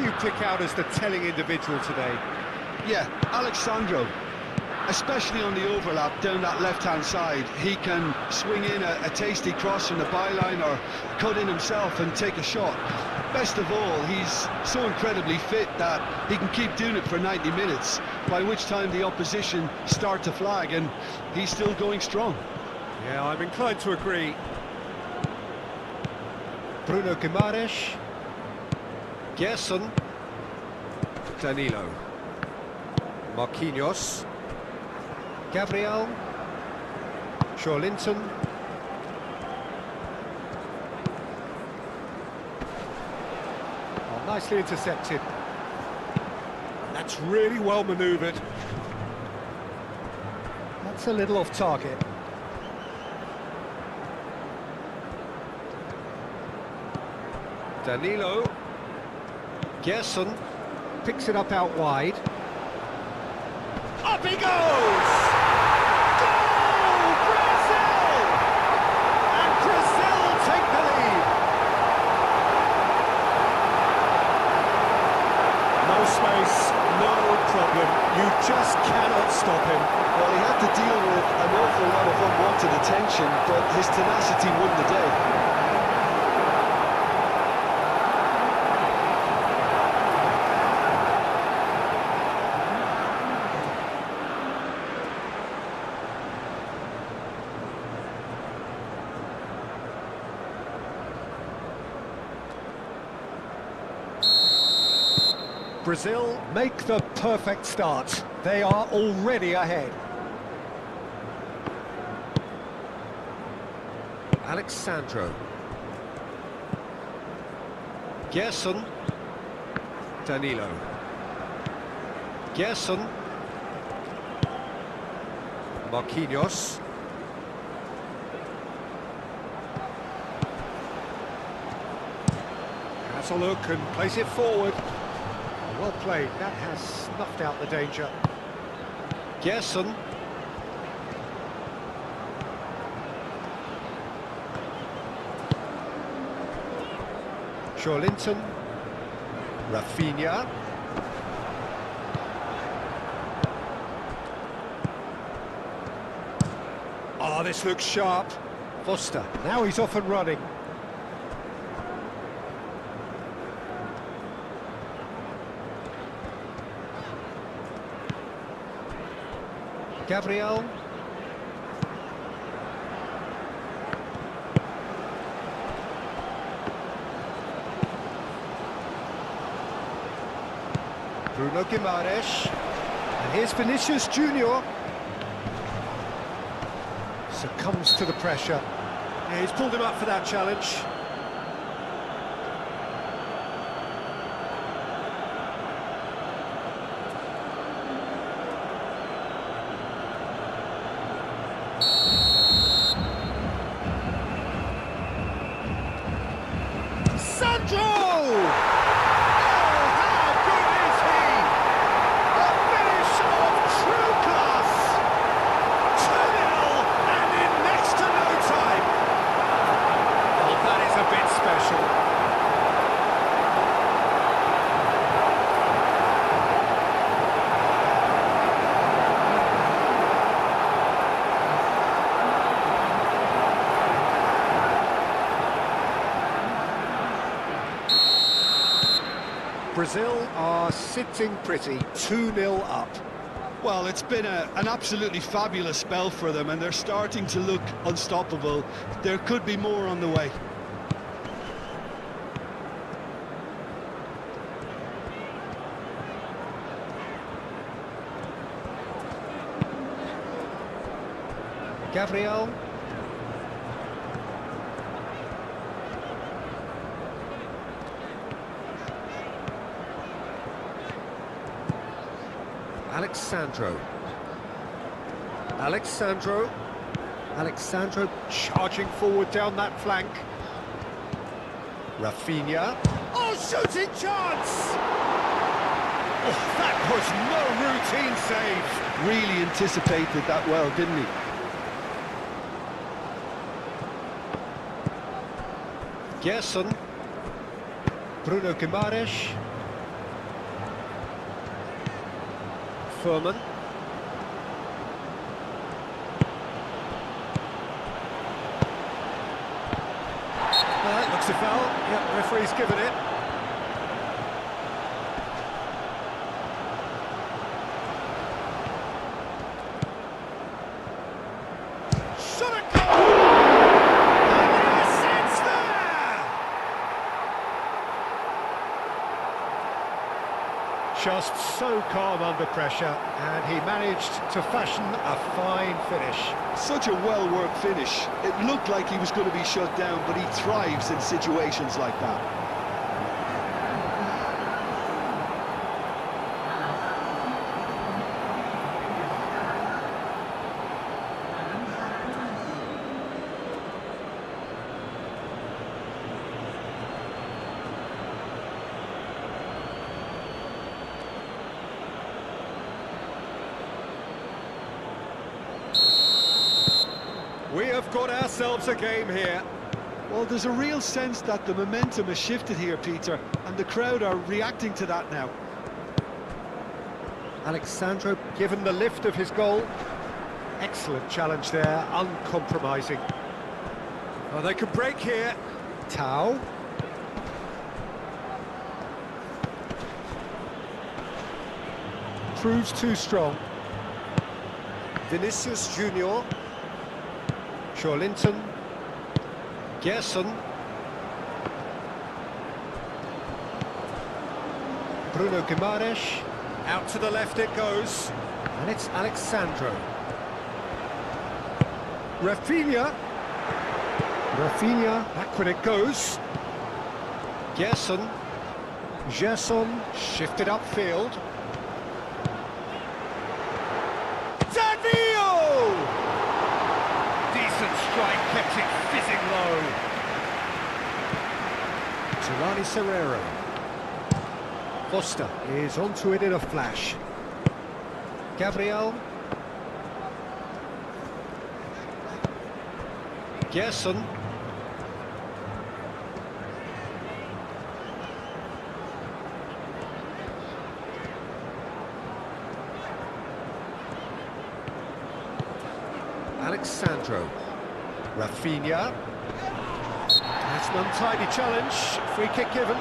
you pick out as the telling individual today? Yeah, Alexandro. Especially on the overlap down that left-hand side. He can swing in a tasty cross from the byline or cut in himself and take a shot. Best of all, he's so incredibly fit that he can keep doing it for 90 minutes, by which time the opposition start to flag, and he's still going strong. Yeah, I'm inclined to agree. Bruno Guimaraes. Gerson. Danilo. Marquinhos. Gabriel. Linton. Oh, nicely intercepted. That's really well manoeuvred. That's a little off target. Danilo. Gerson picks it up out wide. Up he goes! Goal! Brazil! And Brazil take the lead. No space, no problem. You just cannot stop him. Well, he had to deal with an awful lot of unwanted attention, but his tenacity won the day. Brazil make the perfect start. They are already ahead. Alexandro. Gerson. Danilo. Gerson. Marquinhos. Has a look and plays it forward. Well played, that has snuffed out the danger. Gerson. Linton. Raphinha. Oh, this looks sharp. Foster, now he's off and running. Gabriel. Bruno Guimaraes. And here's Vinicius Junior. Succumbs to the pressure. Yeah, he's pulled him up for that challenge. Sandro! Oh, how good is he? A finish of true class! 2-0 and in next to no time. Oh, that is a bit special. Brazil are sitting pretty, 2-0 up. Well, it's been an absolutely fabulous spell for them, and they're starting to look unstoppable. There could be more on the way. Gabriel. Alexandro. Alexandro charging forward down that flank. Raphinha. Oh, shooting chance! Oh, that was no routine save. Really anticipated that well, didn't he? Gerson. Bruno Guimaraes. Furman. That looks a foul. Yep, referee's given it. Shot at goal! And yes, it's there! Just so calm under pressure, and he managed to fashion a fine finish. Such a well-worked finish. It looked like he was going to be shut down, but he thrives in situations like that. We have got ourselves a game here. Well, there's a real sense that the momentum has shifted here, Peter, and the crowd are reacting to that now. Alexandro given the lift of his goal. Excellent challenge there, uncompromising. Oh, they could break here. Tau. Proves too strong. Vinicius Junior. Linton, Gerson, Bruno Guimaraes, out to the left it goes, and it's Alexandro. Raphinha, back when it goes. Gerson, shifted upfield. Strike kept it fizzing low. Tulani Serrero. Foster is onto it in a flash. Gabriel. Gerson. Alexandro. Raphinha. That's an untidy challenge. Free kick given.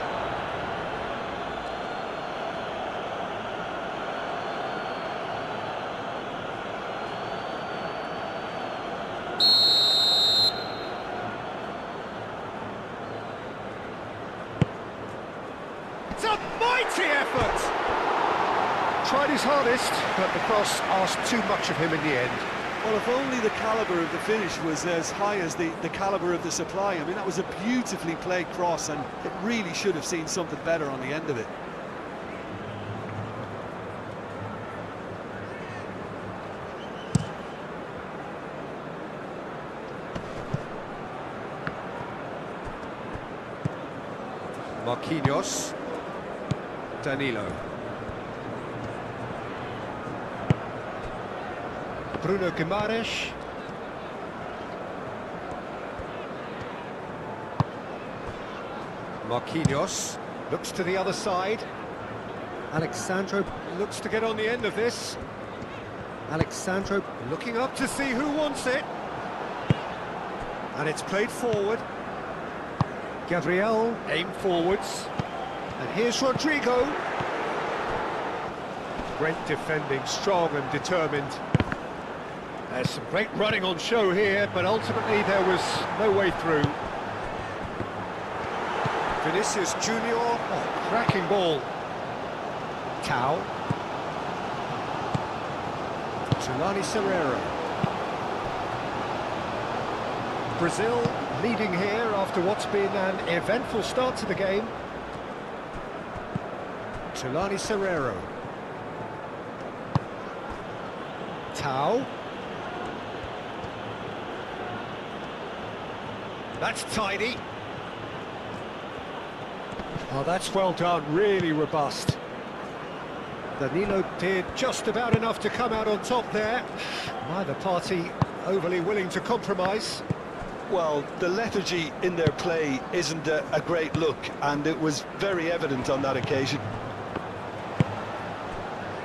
It's a mighty effort! Tried his hardest, but the cross asked too much of him in the end. Well, if only the calibre of the finish was as high as the calibre of the supply. I mean, that was a beautifully played cross, and it really should have seen something better on the end of it. Marquinhos. Danilo. Bruno Guimaraes. Marquinhos looks to the other side. Alexandro looks to get on the end of this. Alexandro looking up to see who wants it. And it's played forward. Gabriel aimed forwards. And here's Rodrigo. Great defending, strong and determined. There's some great running on show here, but ultimately there was no way through. Vinicius Junior, oh, cracking ball. Tau. Tulani Serrero. Brazil leading here after what's been an eventful start to the game. Tulani Serrero. Tau. That's tidy. Oh, that's well done, really robust. Danilo did just about enough to come out on top there. Neither party overly willing to compromise. Well, the lethargy in their play isn't a great look, and it was very evident on that occasion.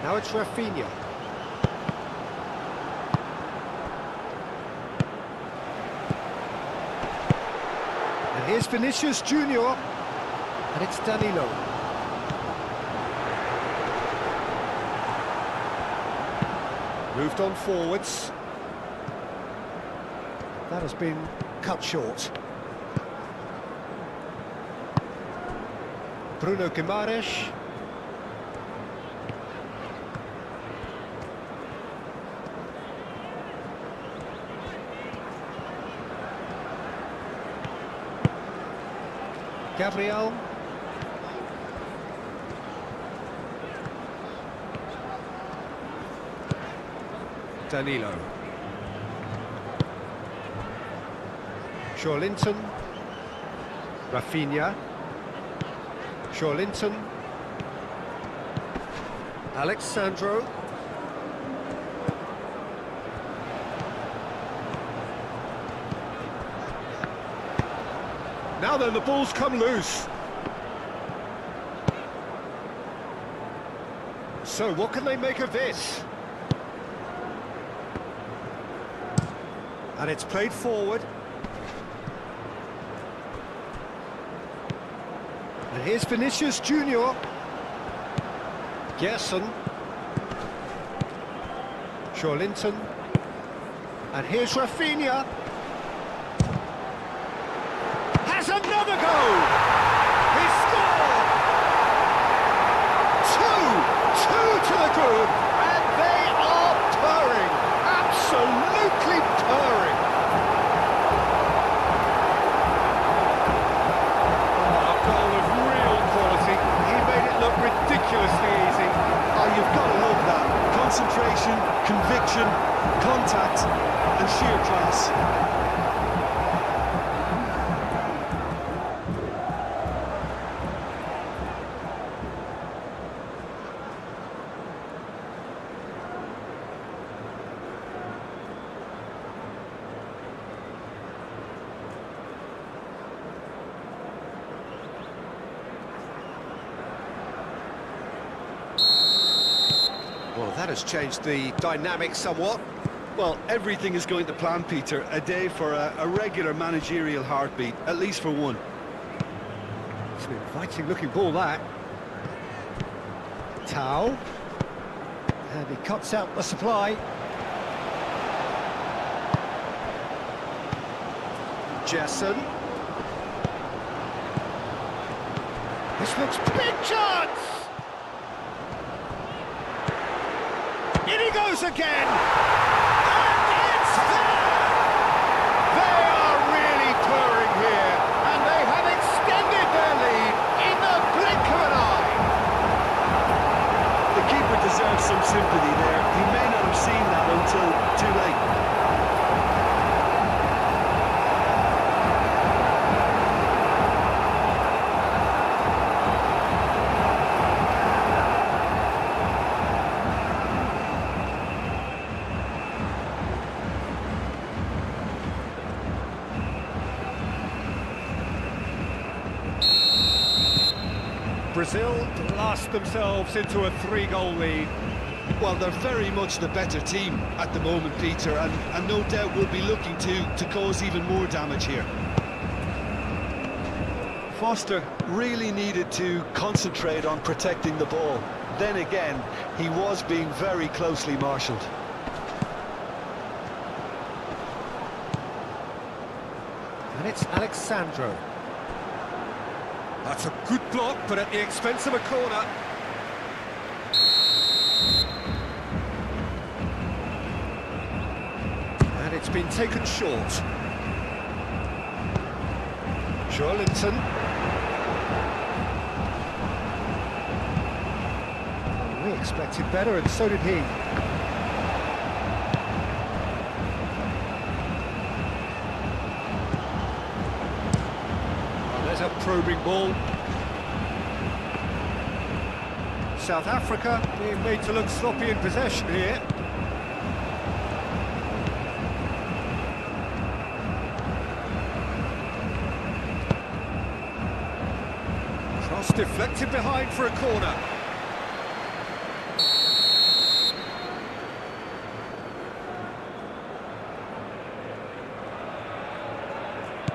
Now it's Raphinha. Here's Vinicius Junior, and it's Danilo. Moved on forwards. That has been cut short. Bruno Guimaraes. Gabriel. Danilo. Linton. Raphinha. Linton. Alexandro. Now then, the ball's come loose. So, what can they make of this? And it's played forward. And here's Vinicius Junior. Gerson. Linton. And here's Raphinha. Has another goal! He scored! Two to the good, and they are purring. Absolutely purring. Oh, a goal of real quality. He made it look ridiculously easy. Oh, you've got to love that. Concentration, conviction, contact, and sheer class. Well, that has changed the dynamic somewhat. Well, everything is going to plan, Peter. A day for a regular managerial heartbeat, at least for one. It's an inviting-looking ball, that. Tau. And he cuts out the supply. Gerson. This looks big chance! In he goes again! And it's there! They are really purring here, and they have extended their lead in the blink of an eye. The keeper deserves some sympathy there. He may not have seen that until too late. Brazil blast themselves into a 3-goal lead. Well, they're very much the better team at the moment, Peter, and no doubt will be looking to cause even more damage here. Foster really needed to concentrate on protecting the ball. Then again, he was being very closely marshalled. And it's Alexandro. That's a good block, but at the expense of a corner. And it's been taken short. Linton. We expected better, and so did he. There's a probing ball. South Africa being made to look sloppy in possession here. Cross deflected behind for a corner.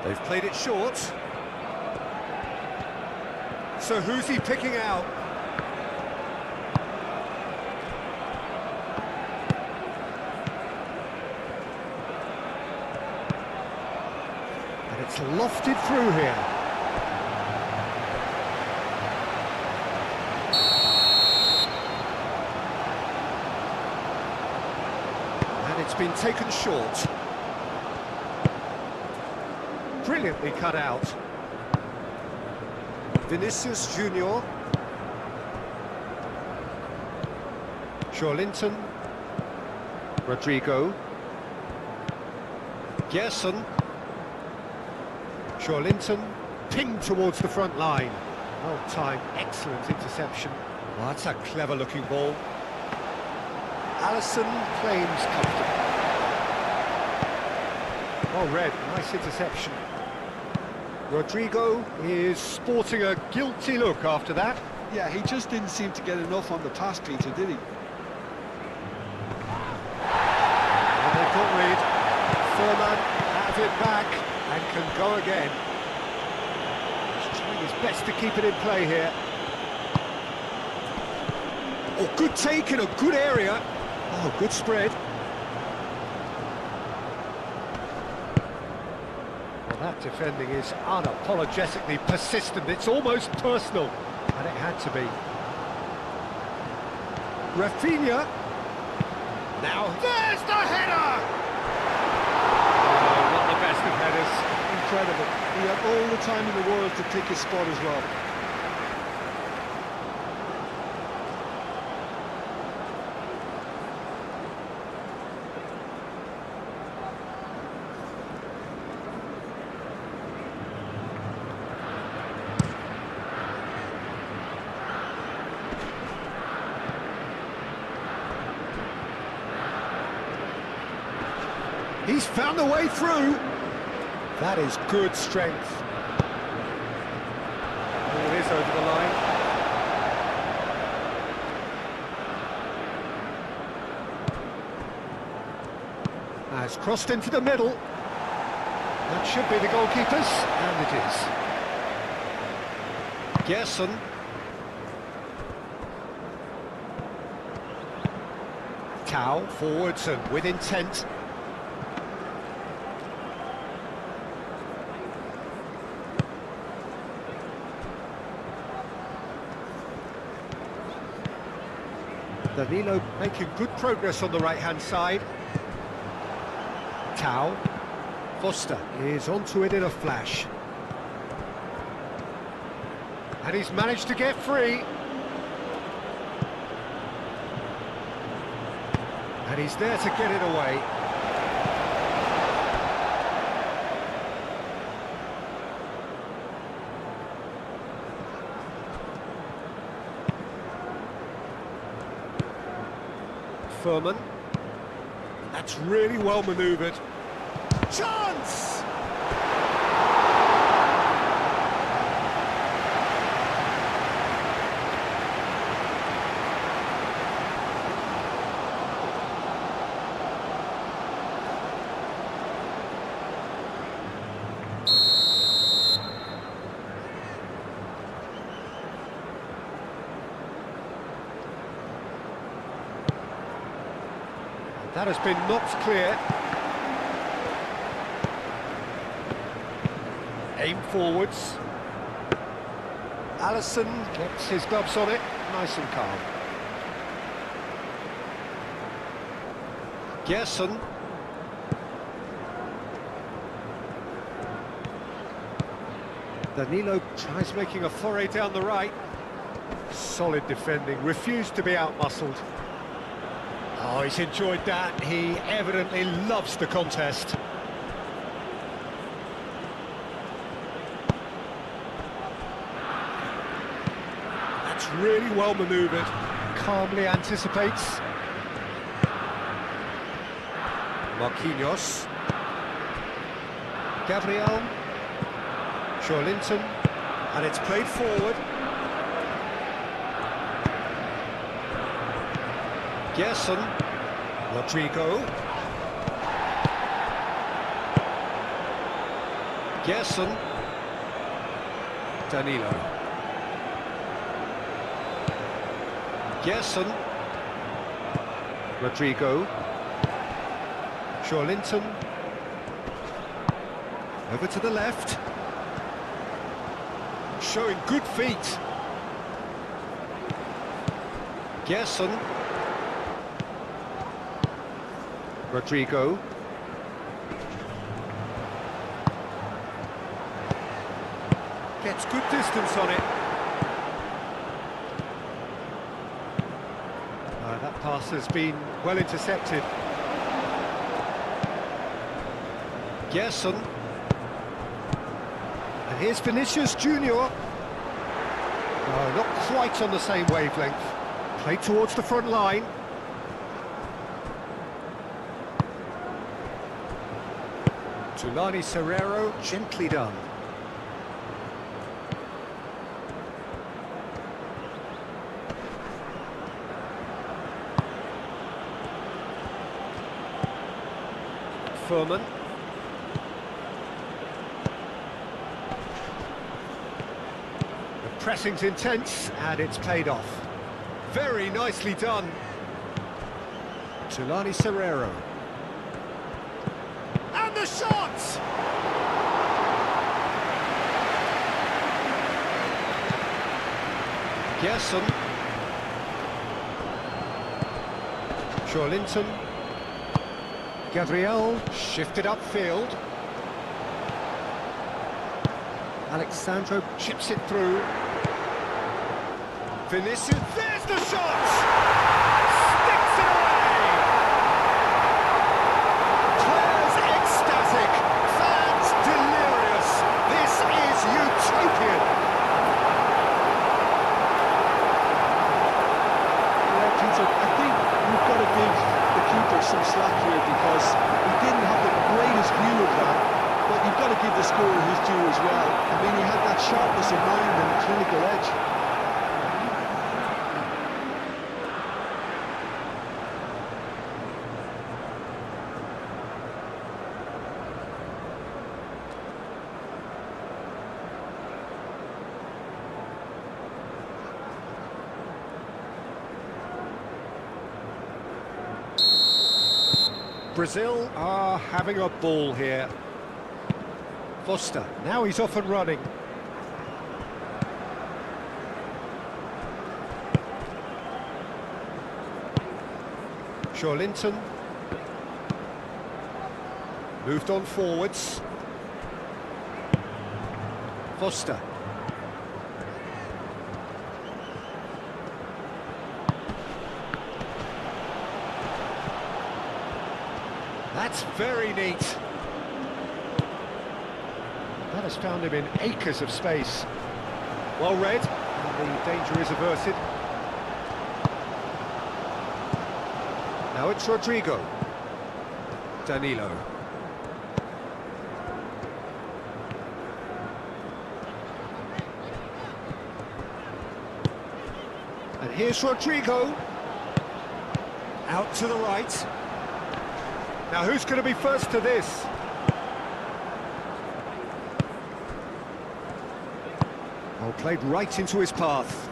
They've played it short. So who's he picking out? And it's lofted through here. And it's been taken short. Brilliantly cut out. Vinicius Junior. Linton. Rodrigo. Gerson. Linton. Pinged towards the front line. Well timed, excellent interception. Well, that's a clever looking ball. Alisson claims comfortable. Well read, nice interception. Rodrigo is sporting a guilty look after that. Yeah, he just didn't seem to get enough on the pass, Peter, did he? And they've got Reed. Furman has it back and can go again. He's trying his best to keep it in play here. Oh, good take in a good area. Oh, good spread. Well, that defending is unapologetically persistent. It's almost personal, and it had to be. Raphinha. Now, there's the header! Oh, not the best of headers. Incredible. He had all the time in the world to pick his spot as well. He's found a way through. That is good strength. Oh, it is over the line. Has crossed into the middle. That should be the goalkeeper's, and it is. Gerson. Tau forwards and with intent. Danilo making good progress on the right-hand side. Tau. Foster is onto it in a flash. And he's managed to get free. And he's there to get it away. Furman. That's really well manoeuvred. Chance! That has been knocked clear. Aim forwards. Alisson gets his gloves on it, nice and calm. Gerson. Danilo tries making a foray down the right. Solid defending, refused to be out-muscled. Oh, he's enjoyed that. He evidently loves the contest. That's really well manoeuvred. Calmly anticipates. Marquinhos. Gabriel. Linton. And it's played forward. Gerson. Rodrigo. Gerson. Danilo. Gerson. Rodrigo. Linton. Over to the left. Showing good feet. Gerson. Rodrigo. Gets good distance on it. That pass has been well intercepted. Gerson. And here's Vinicius Junior. Not quite on the same wavelength. Played towards the front line. Tulani Serrero, gently done. Furman. The pressing's intense and it's paid off. Very nicely done. Tulani Serrero. And the shot! Gerson. Linton. Gabriel shifted upfield. Alexandro chips it through. Vinicius, there's the shot! Sticks it away! Players ecstatic, fans delirious. This is utopian. Yeah, Peter, I think we've got to give the keeper some slack here because he didn't have the greatest view of that, but you've got to give the scorer his due as well. I mean, he had that sharpness of mind and clinical edge. Brazil are having a ball here. Foster, now he's off and running. Linton. Moved on forwards. Foster. That's very neat. That has found him in acres of space. Well read, and the danger is averted. Now it's Rodrigo. Danilo. And here's Rodrigo. Out to the right. Now who's going to be first to this? Oh, played right into his path.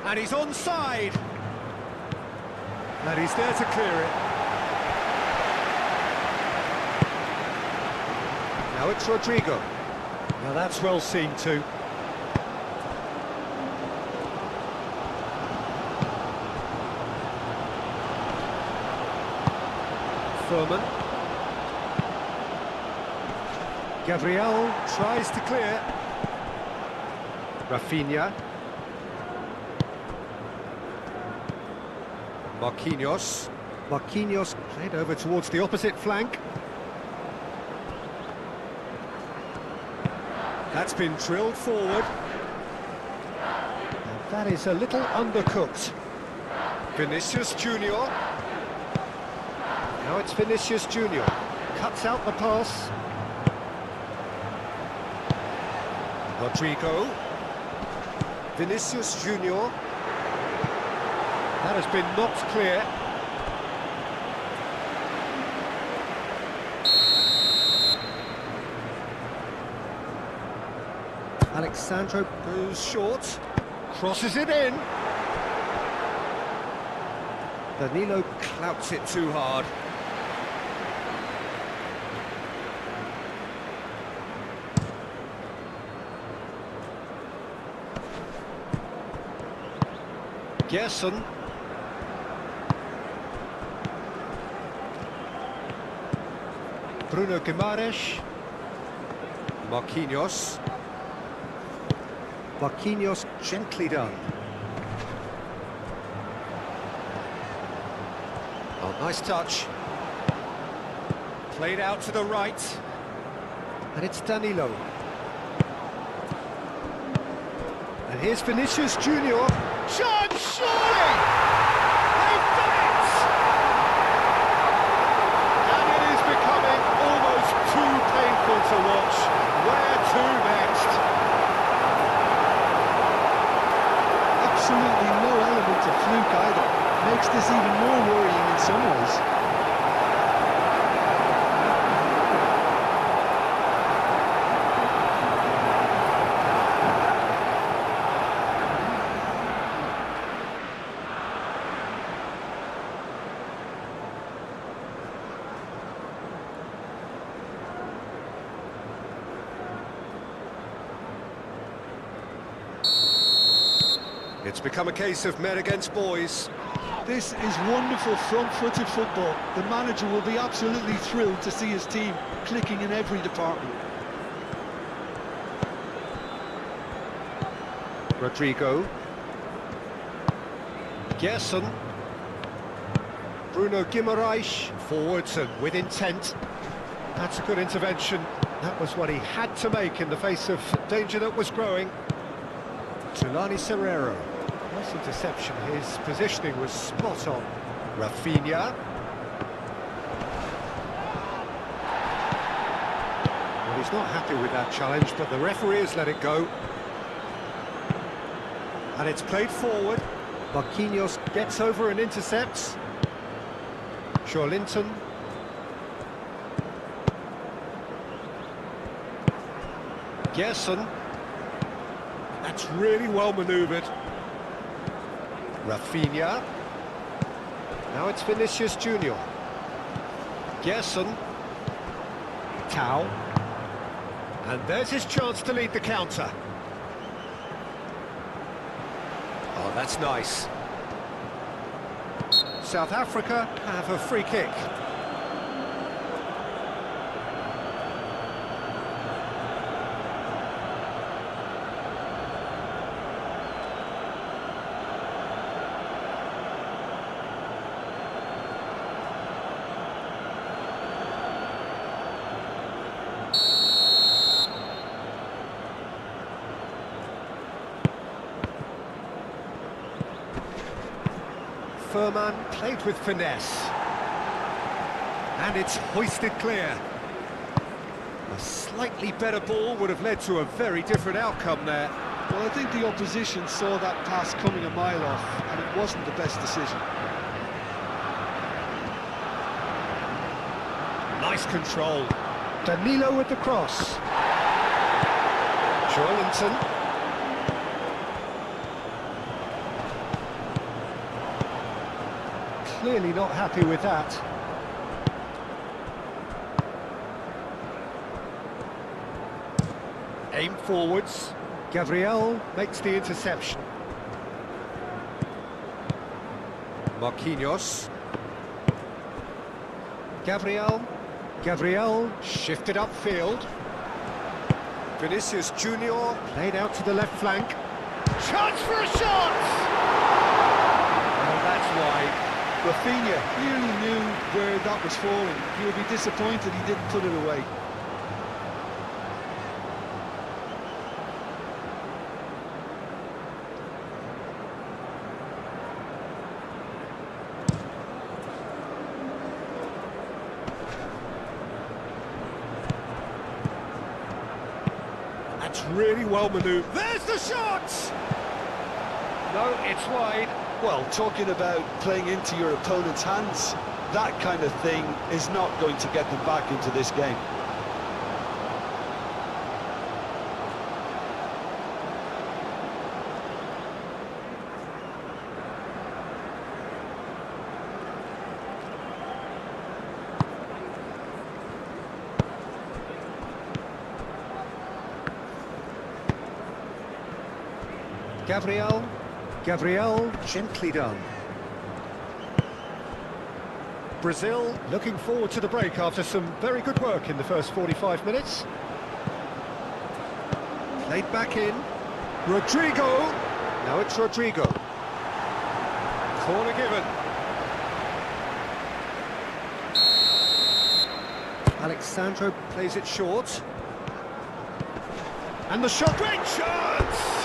And he's onside. And he's there to clear it. Now it's Rodrigo. Now that's well seen too. Furman. Gabriel tries to clear. Raphinha. Marquinhos. Marquinhos played over towards the opposite flank. That's been drilled forward. And that is a little undercooked. Vinicius Junior. Now it's Vinicius Junior. Cuts out the pass. Rodrigo. Vinicius Junior. That has been knocked clear. Alexandro goes short. Crosses it in. Danilo clouts it too hard. Gerson. Bruno Guimaraes. Marquinhos. Marquinhos gently done. Oh, nice touch. Played out to the right. And it's Danilo. And here's Vinicius Junior. Chance, surely! They've done it! And it is becoming almost too painful to watch. Where to next? Absolutely no element of fluke either. Makes this even more worrying in some ways. It's become a case of men against boys. This is wonderful front-footed football. The manager will be absolutely thrilled to see his team clicking in every department. Rodrigo. Gerson. Bruno Guimaraes. Forwards and with intent. That's a good intervention. That was what he had to make in the face of danger that was growing. Tulani Serrero. Nice interception. His positioning was spot on. Raphinha. Well, he's not happy with that challenge, but the referee has let it go. And it's played forward. Marquinhos gets over and intercepts. Linton. Gerson. That's really well manoeuvred. Raphinha. Now it's Vinicius Junior. Gerson. Tau. And there's his chance to lead the counter. Oh, that's nice. South Africa have a free kick. Furman played with finesse. And it's hoisted clear. A slightly better ball would have led to a very different outcome there. Well, I think the opposition saw that pass coming a mile off, and it wasn't the best decision. Nice control. Danilo with the cross. Linton. Clearly not happy with that. Aim forwards. Gabriel makes the interception. Marquinhos. Gabriel shifted upfield. Vinicius Junior played out to the left flank. Chance for a shot! Oh, that's wide. Raphinha clearly knew where that was falling. He would be disappointed he didn't put it away. That's really well manoeuvred. There's the shot! No, it's wide. Well, talking about playing into your opponent's hands, that kind of thing is not going to get them back into this game. Gabriel, gently done. Brazil looking forward to the break after some very good work in the first 45 minutes. Played back in. Rodrigo. Now it's Rodrigo. Corner given. Alexandro plays it short. And the shot, great chance!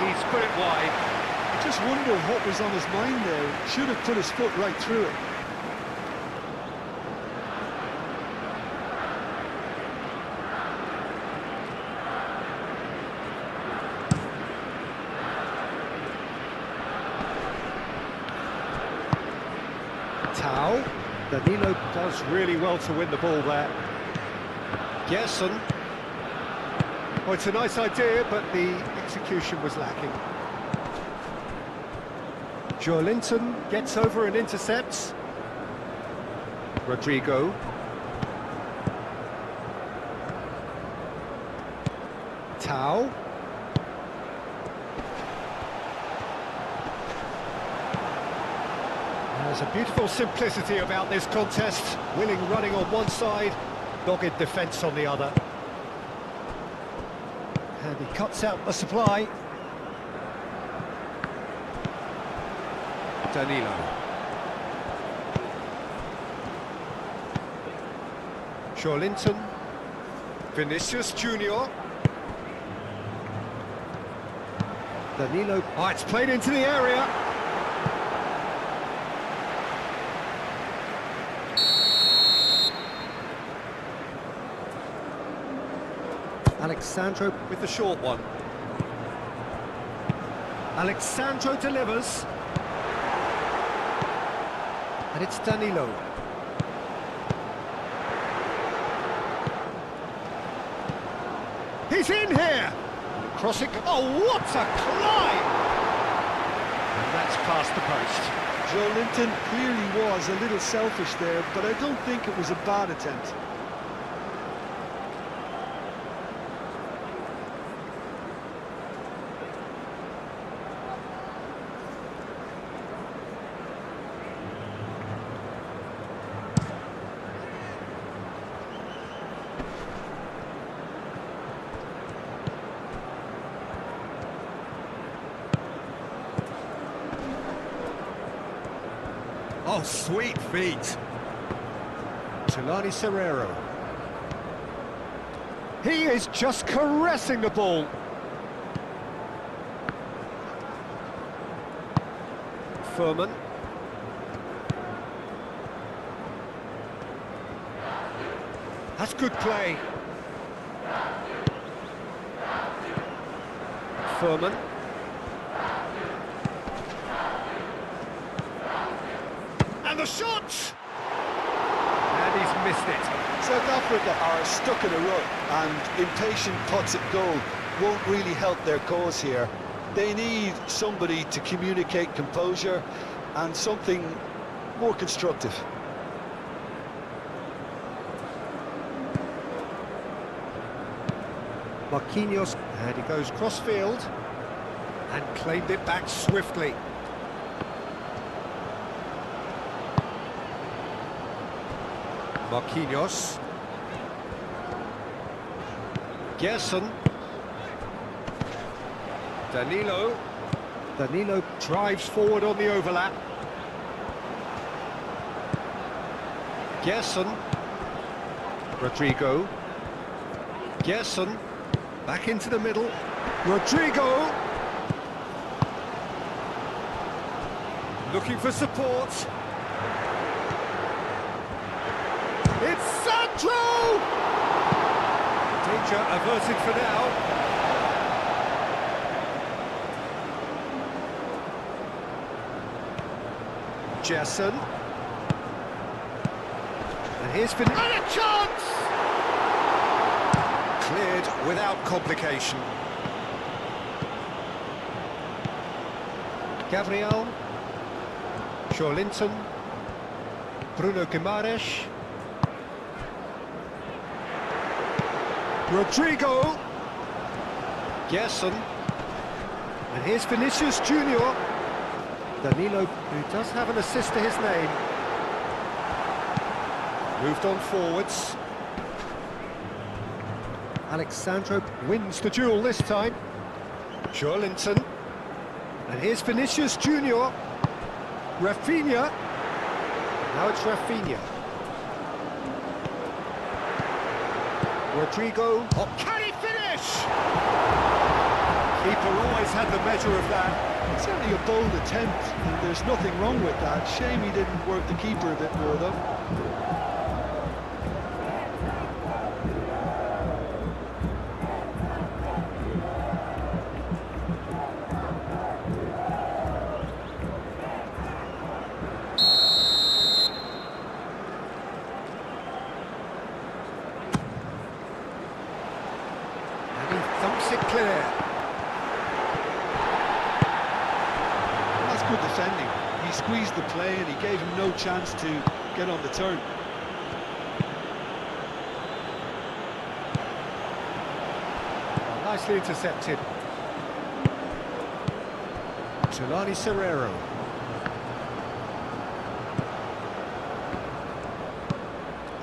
He's put it wide. I just wonder what was on his mind there. Should have put his foot right through it. Tau. Danilo does really well to win the ball there. Gerson. Oh, it's a nice idea, but the execution was lacking. Joelinton gets over and intercepts. Rodrigo. Tau. There's a beautiful simplicity about this contest. Willing running on one side, dogged defence on the other. And he cuts out the supply. Danilo. Joelinton. Vinicius Junior. Danilo. Oh, it's played into the area. Alexandro with the short one. Alexandro delivers. And it's Danilo. He's in here! Crossing. Oh, what a climb! And that's past the post. Joelinton clearly was a little selfish there, but I don't think it was a bad attempt. Oh, sweet feet. Tulani Serrero. He is just caressing the ball. Furman. That's good play. Furman. And the shot! And he's missed it. South Africa are stuck in a rut, and impatient putts at goal won't really help their cause here. They need somebody to communicate composure and something more constructive. Marquinhos, and he goes cross-field and claimed it back swiftly. Marquinhos. Gerson. Danilo. Danilo drives forward on the overlap. Gerson. Rodrigo. Gerson. Back into the middle. Rodrigo. Looking for support. It's Sandro! Danger averted for now. Gerson. And here's been... And a chance! Cleared without complication. Gabriel. Joelinton. Bruno Guimaraes. Rodrigo. Gerson. And here's Vinicius Junior. Danilo, who does have an assist to his name. Moved on forwards. Alexandro wins the duel this time. Joelinton. And here's Vinicius Junior. Raphinha. Now it's Raphinha. Rodrigo. Oh, can he finish? Keeper always had the measure of that. It's only a bold attempt, and there's nothing wrong with that. Shame he didn't work the keeper a bit more, though. And he thumps it clear. That's good defending. He squeezed the play and he gave him no chance to get on the turn. Nicely intercepted. Tulani Serrero.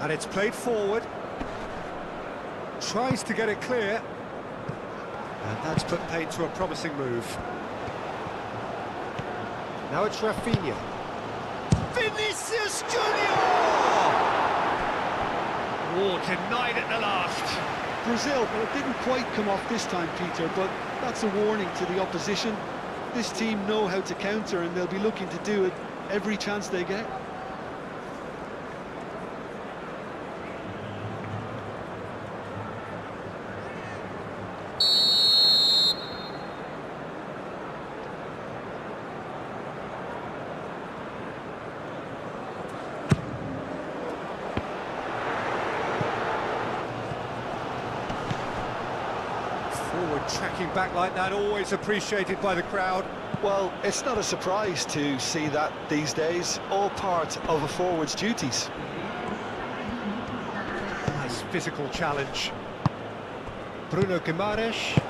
And it's played forward. Tries to get it clear. And that's put paid to a promising move. Now it's Raphinha. Vinicius Junior! Oh, denied at the last. Brazil, well, it didn't quite come off this time, Peter, but that's a warning to the opposition. This team know how to counter, and they'll be looking to do it every chance they get. Forward tracking back like that, always appreciated by the crowd. Well, it's not a surprise to see that these days, all part of a forward's duties. Nice physical challenge. Bruno Guimaraes.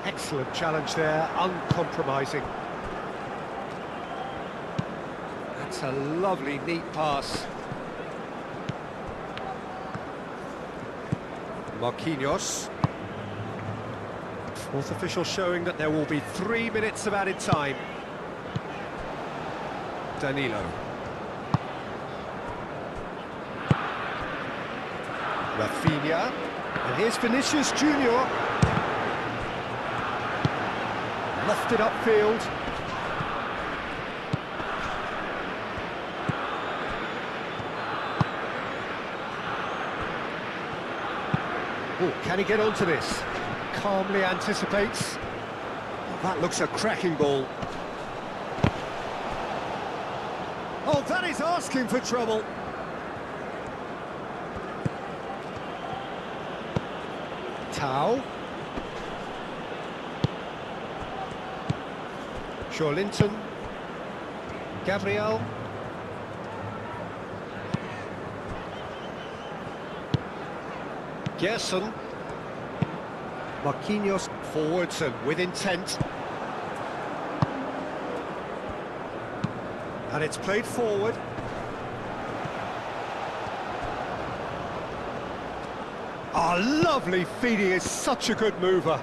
Excellent challenge there, uncompromising. That's a lovely, neat pass. Marquinhos. Fourth official showing that there will be 3 minutes of added time. Danilo. Raphinha. And here's Vinicius Junior. Left it upfield. Oh, can he get onto this? Calmly anticipates. That looks a cracking ball. Oh, that is asking for trouble. Tau. Joelinton. Gabriel. Gerson. Marquinhos forwards and with intent. And it's played forward. Oh, lovely feed, he is such a good mover.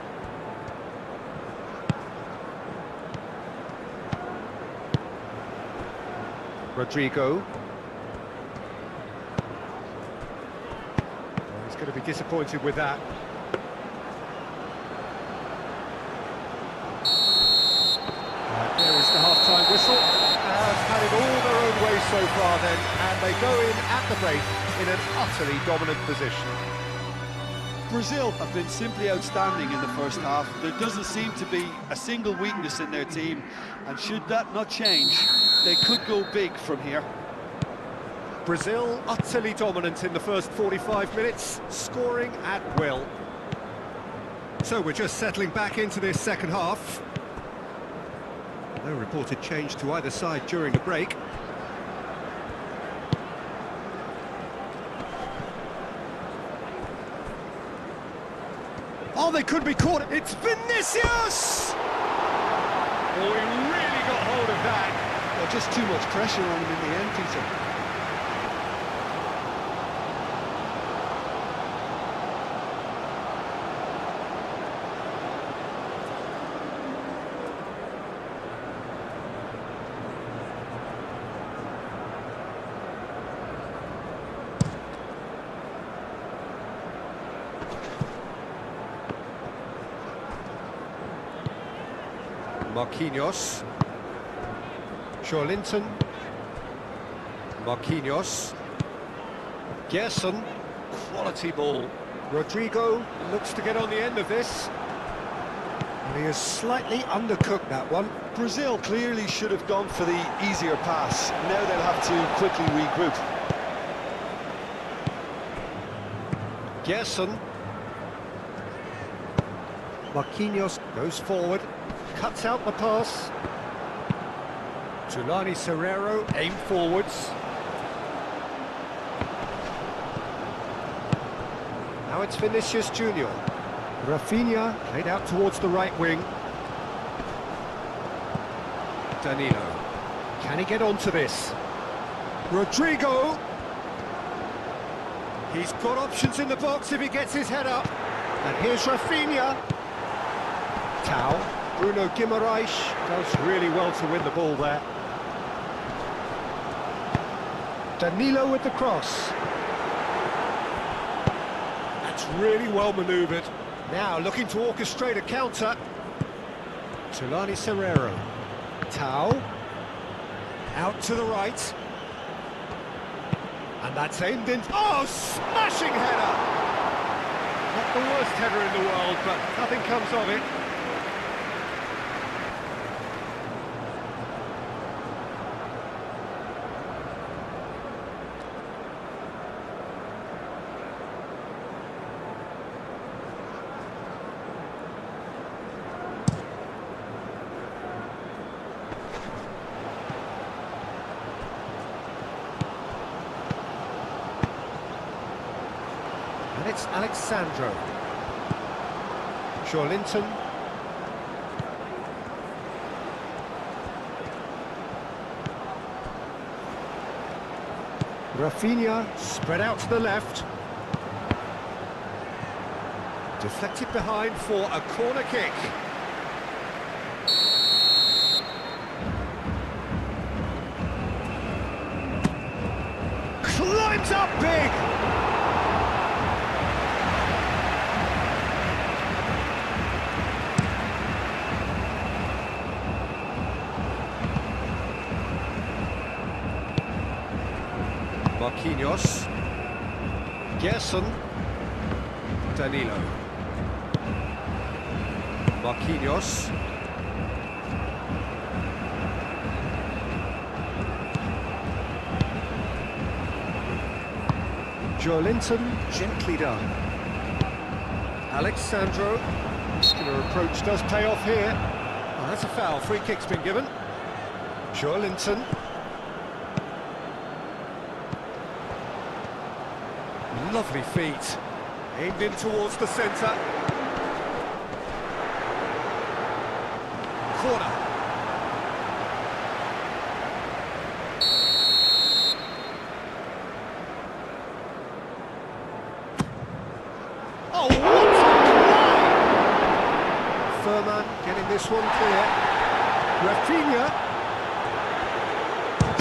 Rodrigo. He's going to be disappointed with that. There is the half-time whistle. Have had it all their own way so far then, and they go in at the break in an utterly dominant position. Brazil have been simply outstanding in the first half. There doesn't seem to be a single weakness in their team, and should that not change, they could go big from here. Brazil utterly dominant in the first 45 minutes, scoring at will. So we're just settling back into this second half. No reported change to either side during the break. Oh, they could be caught. It's Vinicius! Oh, he really got hold of that. Well, just too much pressure on him in the end, Peter. Marquinhos. Linton. Marquinhos. Gerson. Quality ball. Rodrigo looks to get on the end of this. And he has slightly undercooked that one. Brazil clearly should have gone for the easier pass. Now they'll have to quickly regroup. Gerson. Marquinhos goes forward, cuts out the pass. Tulani Serrero aim forwards. Now it's Vinicius Junior. Raphinha played out towards the right wing. Danilo. Can he get onto this? Rodrigo. He's got options in the box if he gets his head up. And here's Raphinha. Tau. Bruno Guimaraes does really well to win the ball there. Danilo with the cross. That's really well manoeuvred. Now looking to orchestrate a counter. Tulani Serrero. Tau. Out to the right. And that's aimed in. Oh, smashing header! Not the worst header in the world, but nothing comes of it. And it's Alexandro. Linton. Raphinha spread out to the left. Deflected behind for a corner kick. Climbs up big! Marquinhos. Gerson. Danilo. Marquinhos. Linton, gently done. Alexandro. Muscular approach does pay off here. Oh, that's a foul. Free kick's been given. Linton. Lovely feet. Aimed in towards the centre. Corner. Oh, what a try! Furman getting this one clear. Raphinha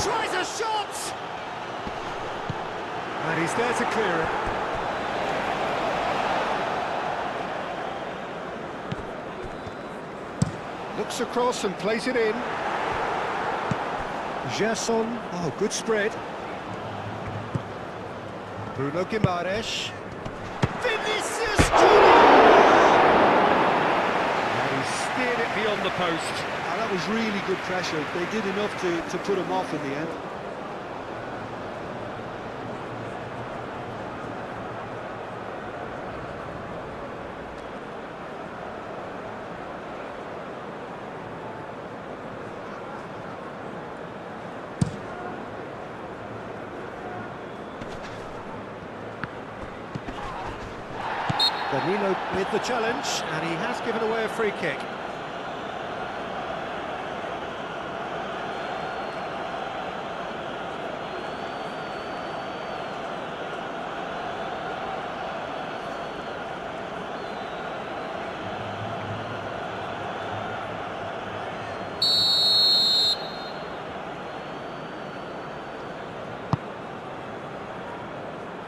tries a shot! And he's there to clear it. Looks across and plays it in. Gerson, oh, good spread. Bruno Guimaraes. Vinicius Junior! And he steered it beyond the post. And that was really good pressure. They did enough to put him off in the end. Danilo with the challenge, and he has given away a free kick.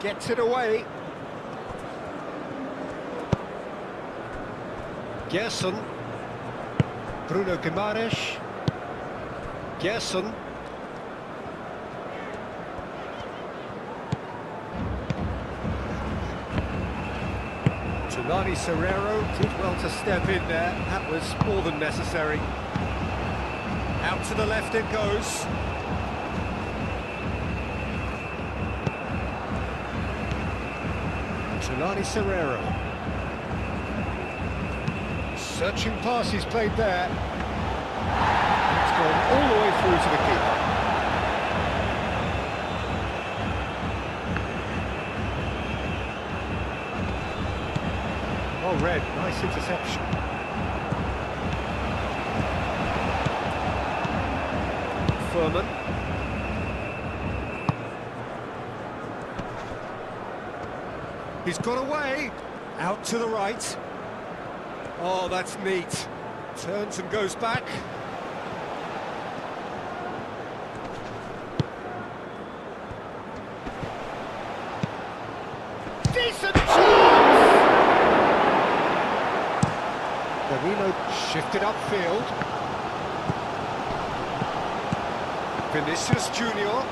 Gets it away. Gerson. Bruno Guimaraes. Gerson. Tulani Serrero did well to step in there. That was more than necessary. Out to the left it goes. Tulani Serrero. Searching pass he's played there. It's gone all the way through to the keeper. Oh, Red, nice interception. Furman. He's got away. Out to the right. Oh, that's neat. Turns and goes back. Decent chance! Danilo shifted upfield. Vinicius Junior.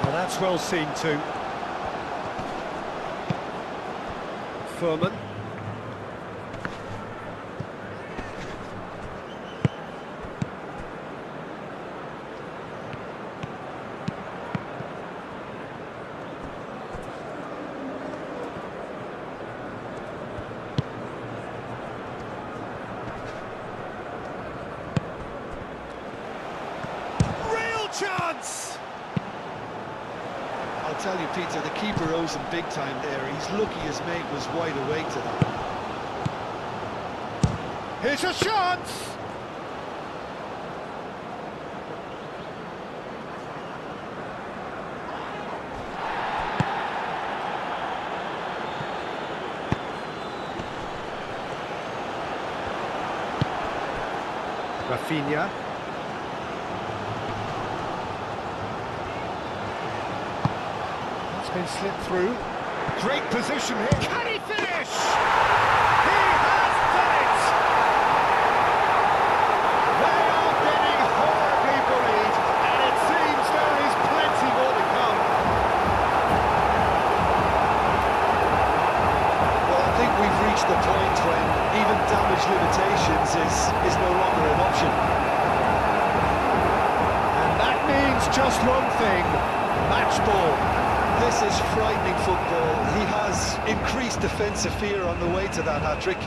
Oh, that's well seen too. Furman. Chance! I'll tell you, Peter, the keeper owes him big time there. He's lucky his mate was wide awake to that. Here's a chance! Raphinha. Been slipped through. Great position here. Can he finish? He has done it! They are getting horribly bullied, and it seems there is plenty more to come. Well, I think we've reached the point when even damage limitations is no longer an option. And that means just one thing: match ball. This is frightening football. He has increased defensive fear on the way to that hat-trick.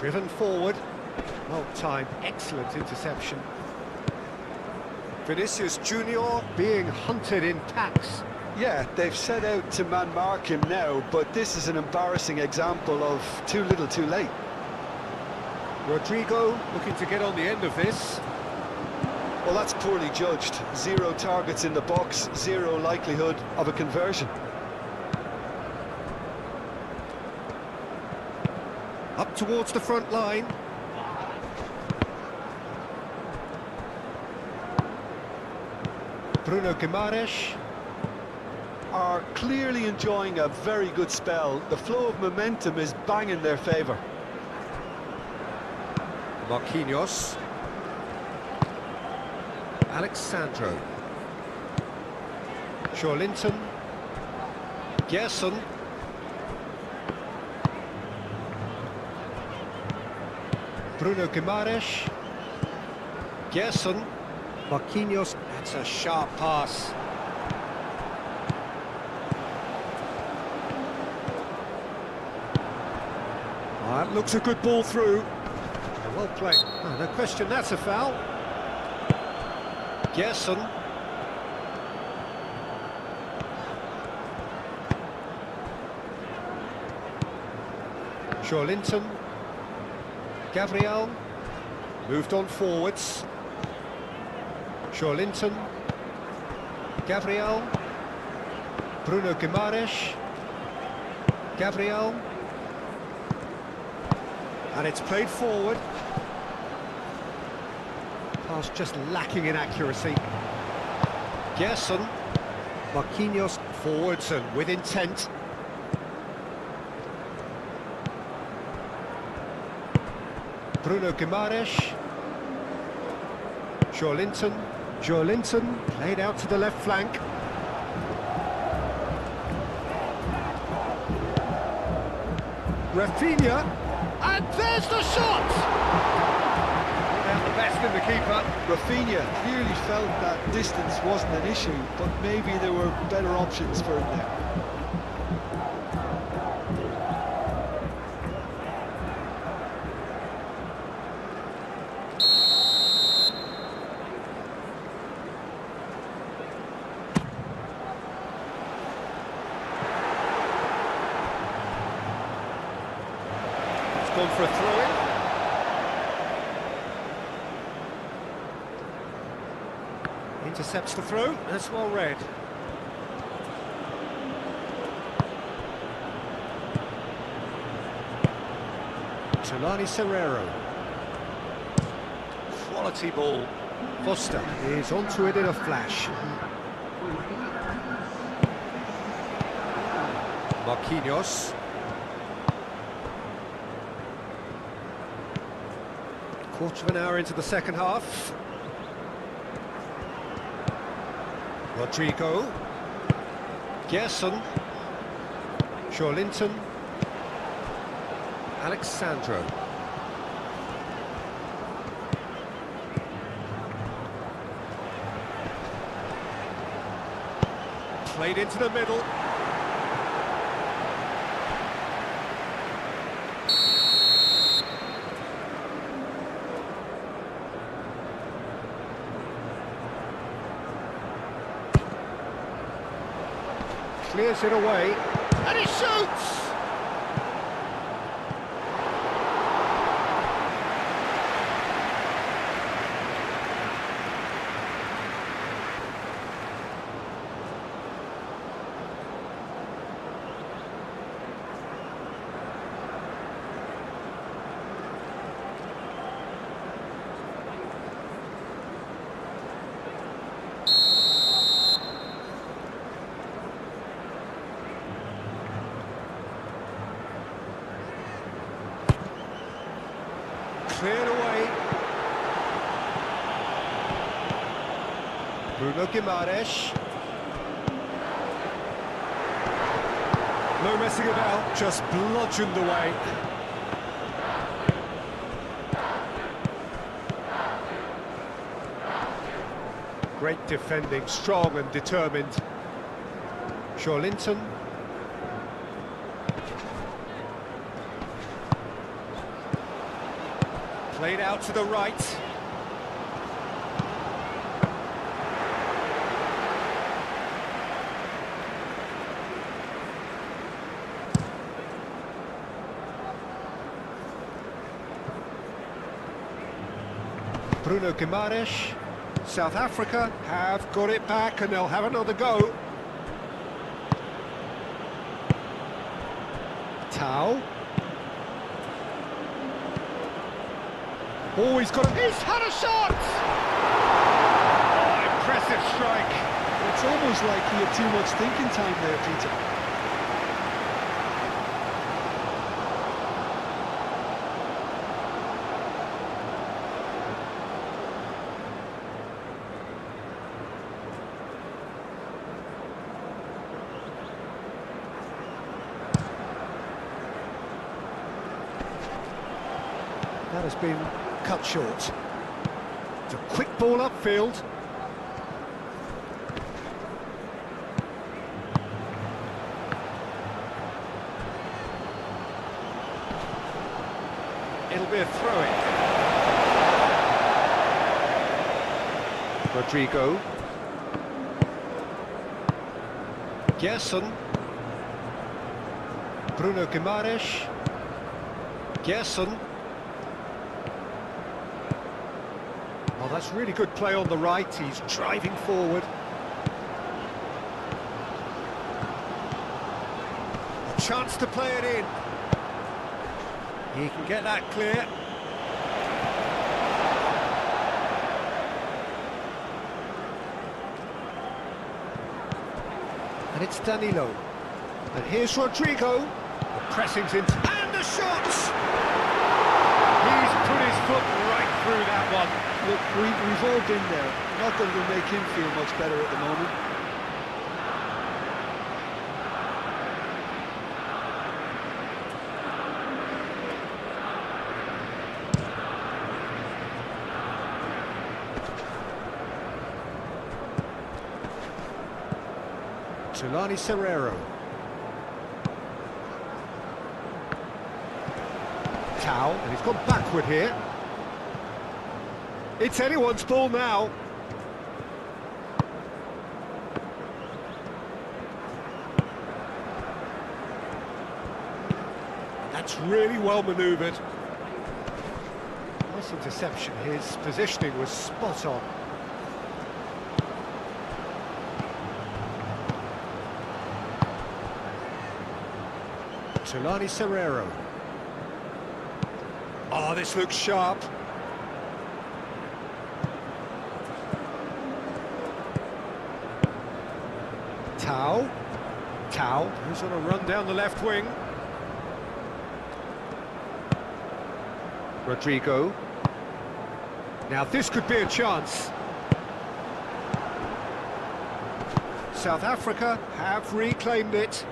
Driven forward. Well timed, excellent interception. Vinicius Junior being hunted in packs. Yeah, they've set out to man-mark him now, but this is an embarrassing example of too little too late. Rodrigo looking to get on the end of this. Well, that's poorly judged. 0 targets in the box, 0 likelihood of a conversion. Up towards the front line. Bruno Guimaraes. Are clearly enjoying a very good spell. The flow of momentum is bang in their favour. Marquinhos. Alexandro. Linton. Gerson. Bruno Guimaraes. Gerson. Marquinhos. That's a sharp pass. That looks a good ball through. Well played. Oh, no question, that's a foul. Gerson. Linton. Gabriel. Moved on forwards. Linton. Gabriel. Bruno Guimaraes. Gabriel. And it's played forward. Pass just lacking in accuracy. Gerson. Marquinhos forwards and with intent. Bruno Guimaraes. Linton played out to the left flank. Raphinha. And there's the shot! Out the best in the keeper. Raphinha clearly felt that distance wasn't an issue, but maybe there were better options for him there. Gone for a throw-in. Intercepts the throw. That's well read. Solani Serrero. Quality ball. Foster is onto it in a flash. Marquinhos. Quarter of an hour into the second half. Rodrigo. Gerson. Linton. Alexandro. Played into the middle. Clears it away, and he shoots! Cleared away. Bruno Guimaraes. No messing about, just bludgeoned away. Great defending, strong and determined. Linton. Played out to the right. Bruno Guimaraes. South Africa have got it back and they'll have another go. Tau. Oh, he's had a shot! Oh, impressive strike. It's almost like he had too much thinking time there, Peter. That has been cut short. It's a quick ball upfield. be a throw-in. Rodrigo. Gerson. Bruno Guimaraes. Gerson. Oh, that's really good play on the right. He's driving forward. A chance to play it in. He can get that clear. And it's Danilo. And here's Rodrigo. The pressing's in. And the shots! He's put his foot right through that one. Look, we've all been there. Not that it'll make him feel much better at the moment. Tulani Serrero. Tau, and he's gone backward here. It's anyone's ball now. That's really well manoeuvred. Nice interception. His positioning was spot on. Tulani Serrero. Oh, this looks sharp. Tau. Who's on a run down the left wing. Rodrigo. Now this could be a chance. South Africa have reclaimed it.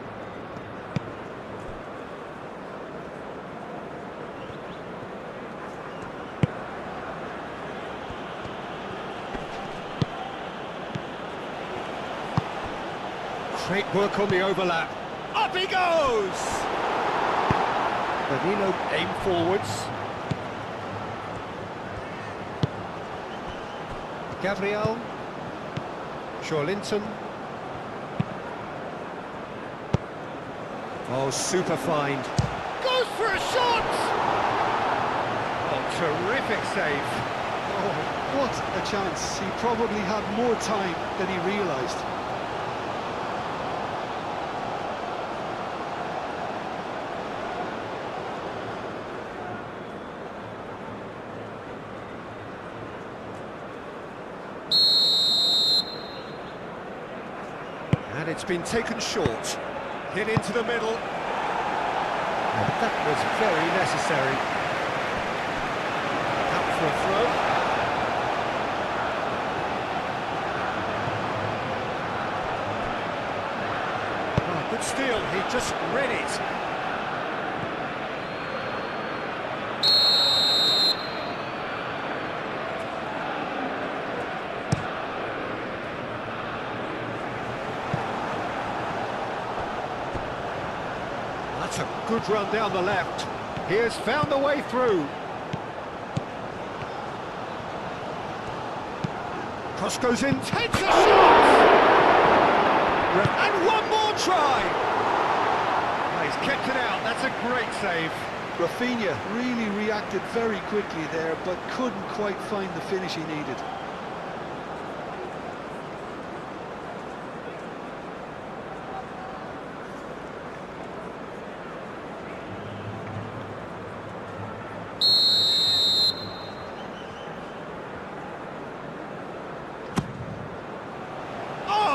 Great work on the overlap. Up he goes! Danilo aim forwards. Gabriel. Shorlinton. Oh, super find. Goes for a shot! Oh, terrific save. Oh, what a chance. He probably had more time than he realised. And it's been taken short. Hit into the middle. And that was very necessary. Out for a throw. Oh, good steal. He just read it. That's a good run down the left. He has found the way through. Cross goes in, takes a shot! And one more try! Oh, he's kept it out, that's a great save. Raphinha really reacted very quickly there, but couldn't quite find the finish he needed.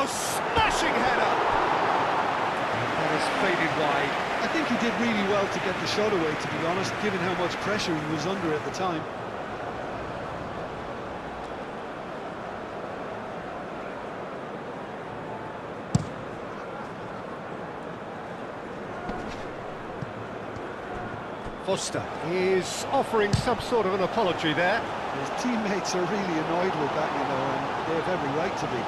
Smashing header! And that has faded wide. I think he did really well to get the shot away, to be honest, given how much pressure he was under at the time. Foster is offering some sort of an apology there. His teammates are really annoyed with that, you know, and they have every right to be.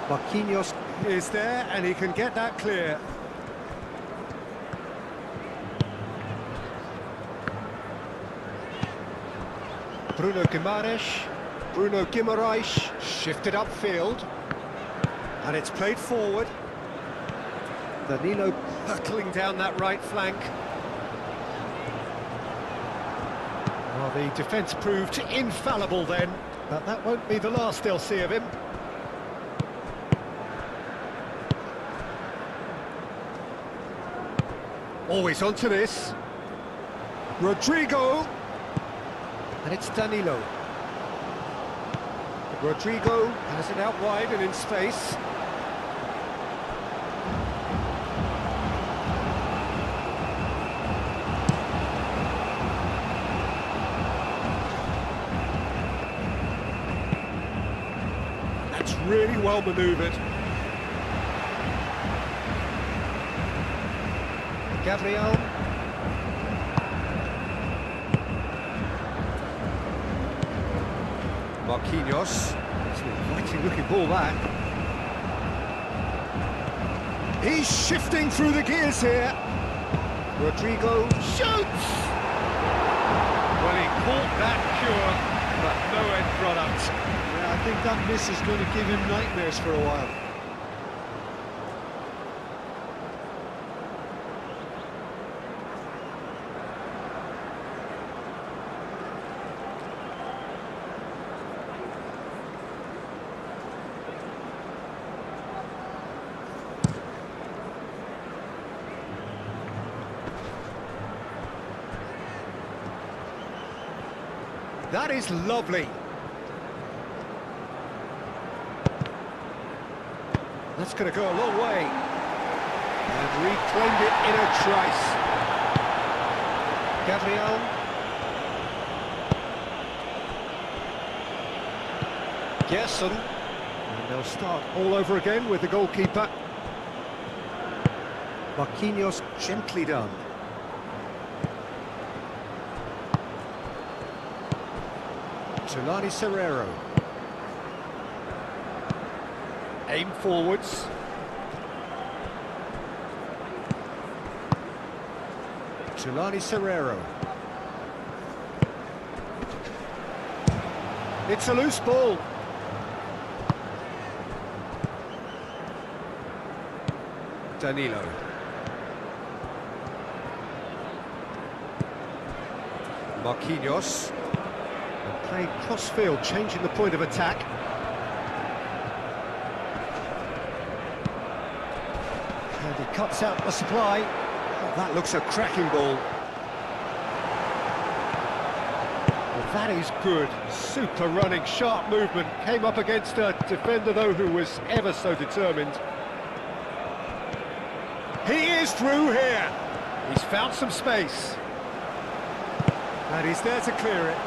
Marquinhos is there, and he can get that clear. Bruno Guimaraes shifted upfield, and it's played forward. Danilo hurtling down that right flank. Well, the defence proved infallible then, but that won't be the last they'll see of him. Always onto this. Rodrigo. And it's Danilo. Rodrigo has it out wide and in space. That's really well manoeuvred. Gabriel. Marquinhos. It's an inviting looking ball that. He's shifting through the gears here. Rodrigo shoots! Well, he caught that pure, but no end product. Yeah, I think that miss is going to give him nightmares for a while. That is lovely. That's going to go a long way. And reclaimed it in a trice. Gabriel. Gerson. And they'll start all over again with the goalkeeper. Marquinhos gently done. Tulani Serrero. Aim forwards. Tulani Serrero. It's a loose ball. Danilo. Marquinhos. Playing cross-field, changing the point of attack. And he cuts out the supply. Oh, that looks a cracking ball. Well, that is good. Super running, sharp movement. Came up against a defender, though, who was ever so determined. He is through here. He's found some space. And he's there to clear it.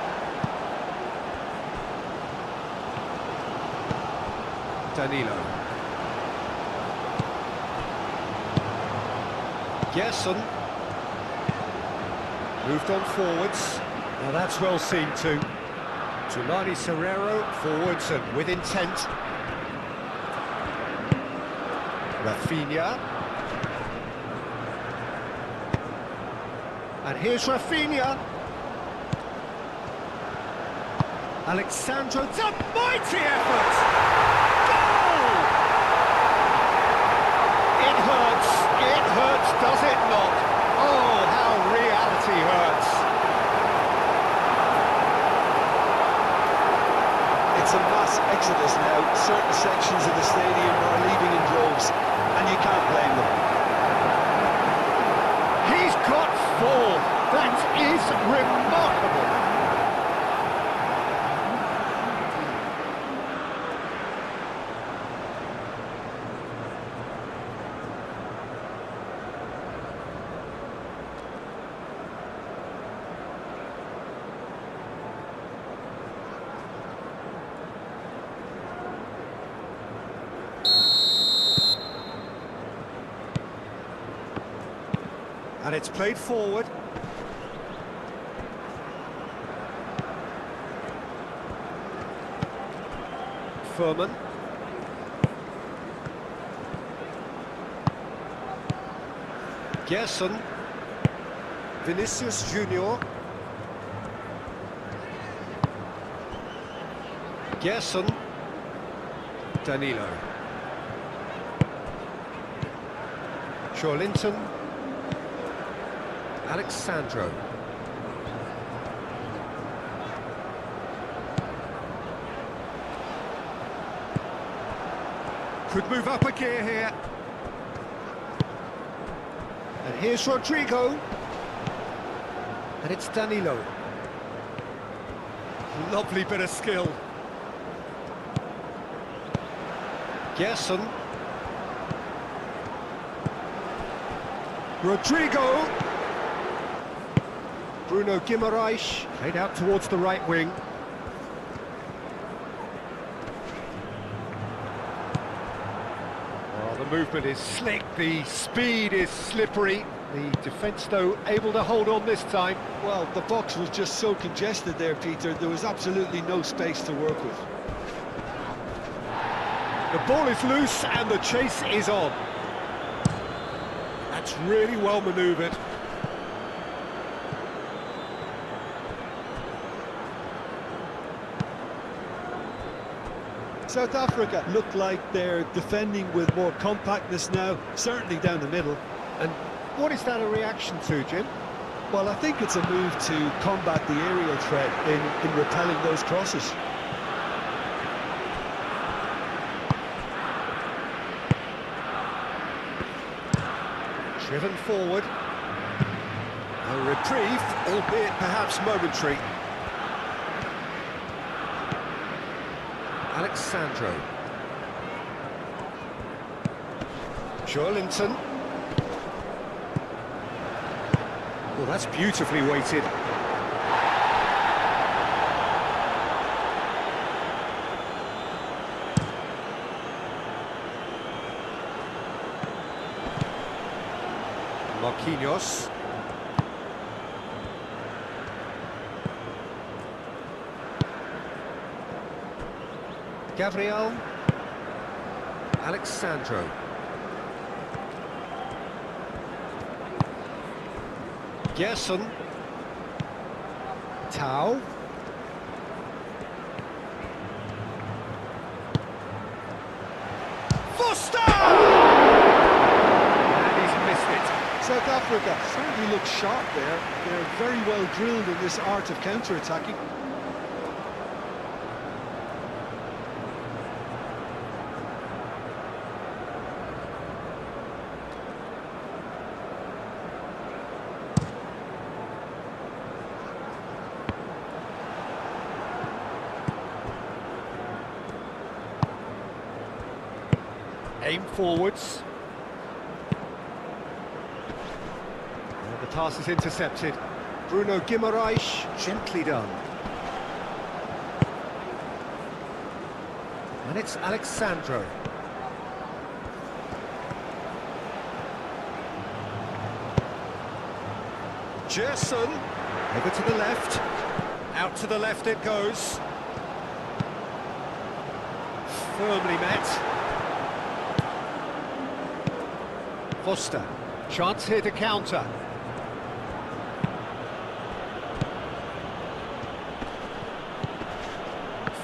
Danilo. Gerson. Moved on forwards. Now that's well seen too. Tulani Serrero forwards and with intent. Raphinha. And here's Raphinha. Alexandro, it's a mighty effort! It hurts, does it not? Oh, how reality hurts. It's a mass exodus now. Certain sections of the stadium are leaving in droves, and you can't blame them. He's got four. That is remarkable. And it's played forward. Furman. Gerson. Vinicius Junior. Gerson. Danilo. Linton. Alexandro. Could move up a gear here. And here's Rodrigo. And it's Danilo. Lovely bit of skill. Gerson. Rodrigo. Bruno Guimaraes played out towards the right wing. Well, the movement is slick, the speed is slippery. The defence, though, able to hold on this time. Well, the box was just so congested there, Peter. There was absolutely no space to work with. The ball is loose and the chase is on. That's really well manoeuvred. South Africa look like they're defending with more compactness now, certainly down the middle. And what is that a reaction to, Jim? Well, I think it's a move to combat the aerial threat in repelling those crosses. Driven forward. A reprieve, albeit perhaps momentary. Alexandro. Linton. Well, that's beautifully weighted. Marquinhos. Gabriel. Alexandro. Gerson. Tau. Foster! And he's missed it. South Africa certainly look sharp there. They're very well drilled in this art of counter-attacking. Aim forwards. And the pass is intercepted. Bruno Guimaraes, gently done. And it's Alexandro. Gerson, over to the left. Out to the left it goes. Firmly met. Foster, chance here to counter.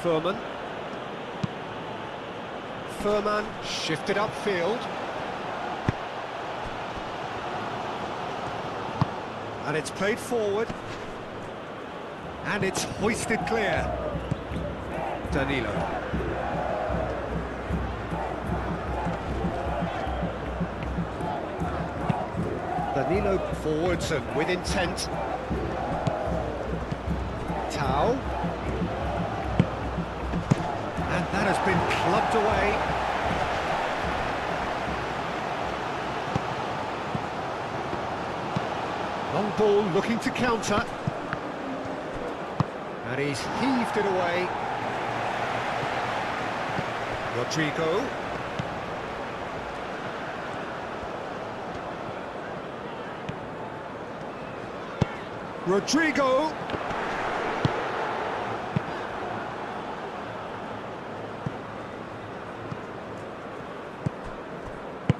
Furman. Furman shifted upfield. And it's played forward. And it's hoisted clear. Danilo. Danilo forwards and with intent. Tau. And that has been clubbed away. Long ball looking to counter. And he's heaved it away. Rodrigo. Rodrigo.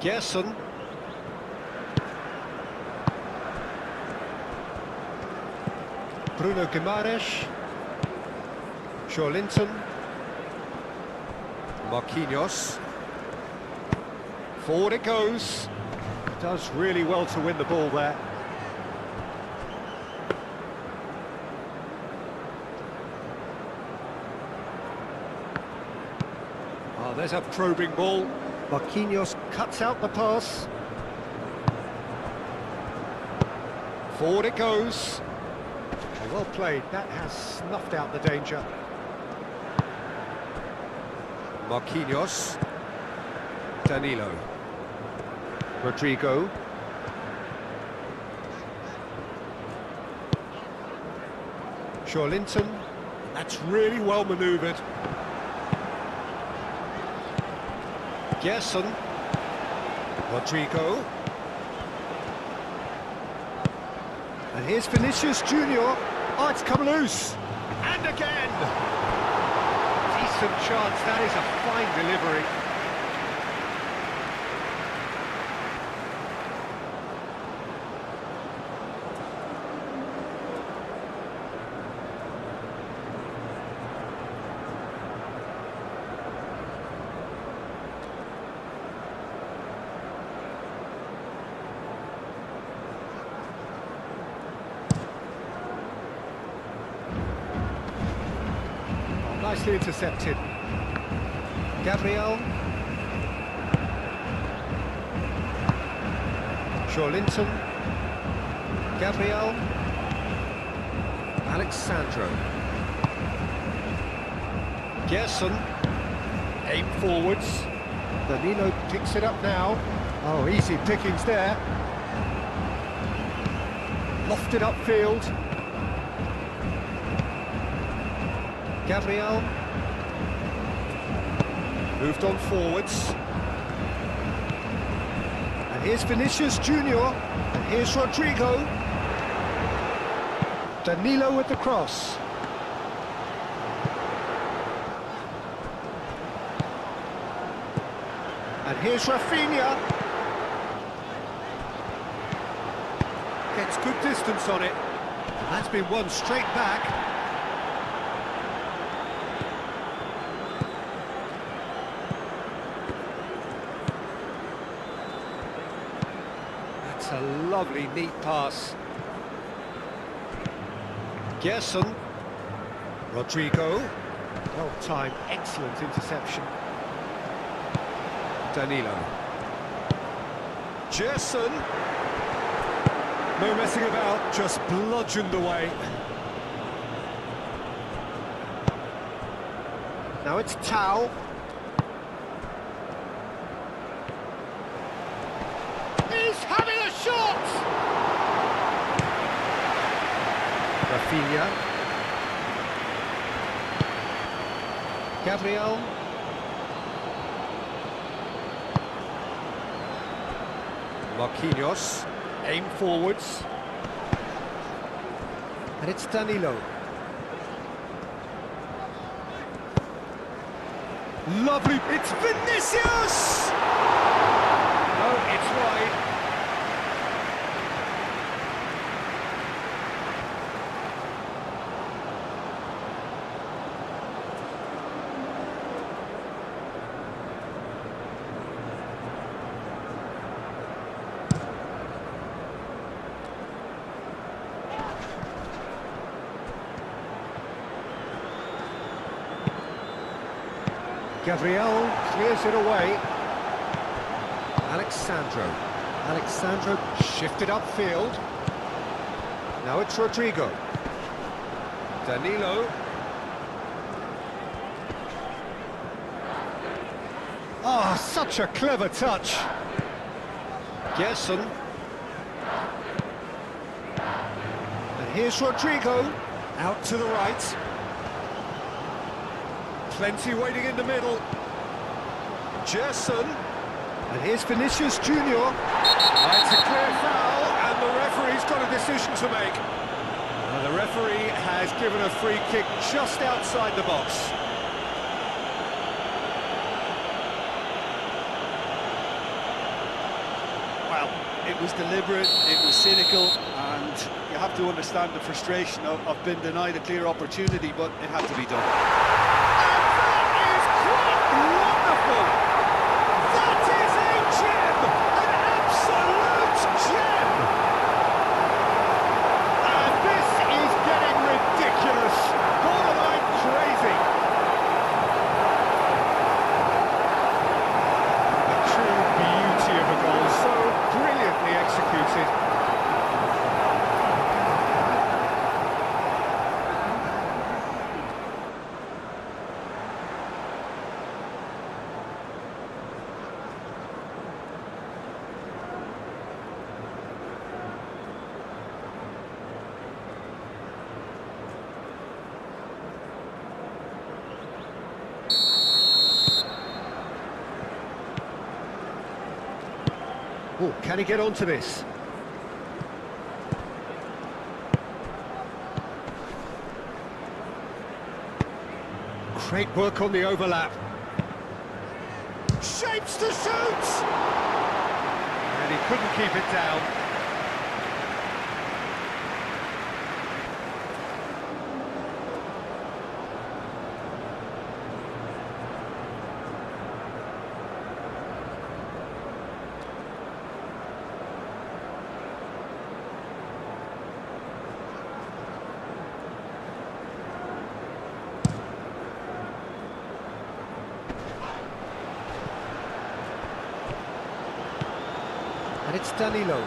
Gerson. Bruno Guimaraes. Linton. Marquinhos. Forward it goes. Does really well to win the ball there. Oh, there's a probing ball. Marquinhos cuts out the pass. Forward it goes. Oh, well played. That has snuffed out the danger. Marquinhos. Danilo. Rodrigo. Linton. That's really well manoeuvred. Gerson. Rodrigo. And here's Vinicius Junior. Oh, it's come loose. And again. Decent chance. That is a fine delivery. Nicely intercepted. Gabriel. Linton. Gabriel. Alexandro. Gerson. Aim forwards. Danilo picks it up now. Oh, easy pickings there. Lofted upfield. Gabriel. Moved on forwards. And here's Vinicius Junior. And here's Rodrigo. Danilo with the cross. And here's Raphinha. Gets good distance on it. And that's been won straight back. A lovely, neat pass. Gerson. Rodrigo. Well timed, excellent interception. Danilo. Gerson. No messing about, just bludgeoned away. Now it's Tau. He's having a shot! Raphinha. Gabriel. Marquinhos. Aim forwards. And it's Danilo. Lovely, it's Vinicius! Oh, it's wide. Gabriel clears it away. Alexandro shifted upfield. Now it's Rodrigo. Danilo. Ah, such a clever touch. Gerson. And here's Rodrigo. Out to the right. Plenty waiting in the middle. Gerson. And here's Vinicius Junior. It's a clear foul, and the referee's got a decision to make. The referee has given a free kick just outside the box. Well, It was deliberate, it was cynical, and you have to understand the frustration of being denied a clear opportunity, but it had to be done. That is quite wonderful! That is a gem! An absolute gem! And this is getting ridiculous! Borderline crazy! A true beauty of a goal, so brilliantly executed. Oh, can he get onto this? Great work on the overlap. Shapes to shoot! And he couldn't keep it down. And it's Danilo.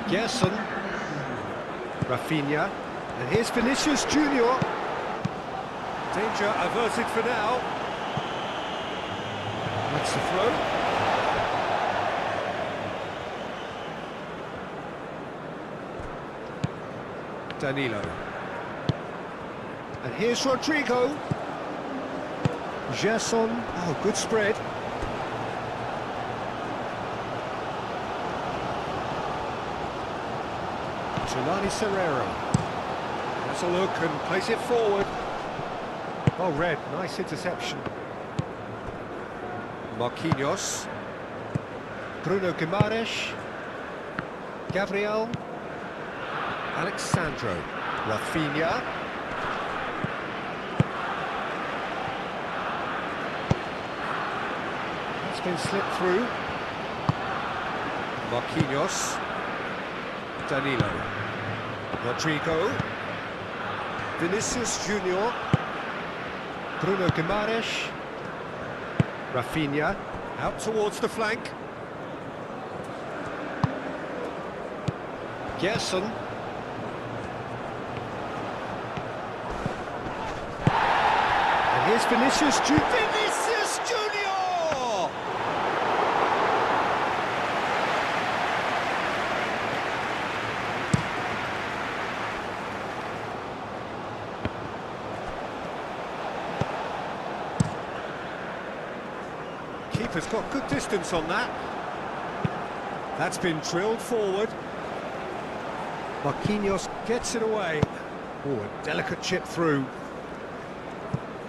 Gerson. Raphinha. And here's Vinicius Junior. Danger averted for now. That's the throw. Danilo. And here's Rodrigo. Gerson, oh, good spread. Giovanni Serrero. Has a look and plays it forward. Oh, Red, nice interception. Marquinhos. Bruno Guimaraes. Gabriel. Alexandro. Raphinha. Been slipped through. Marquinhos. Danilo. Rodrigo. Vinicius Junior. Bruno Guimaraes. Raphinha. Out towards the flank. Gerson. And here's Vinicius Junior. Vinicius Junior! Keeper's got good distance on that. That's been drilled forward. Marquinhos gets it away. Oh, a delicate chip through.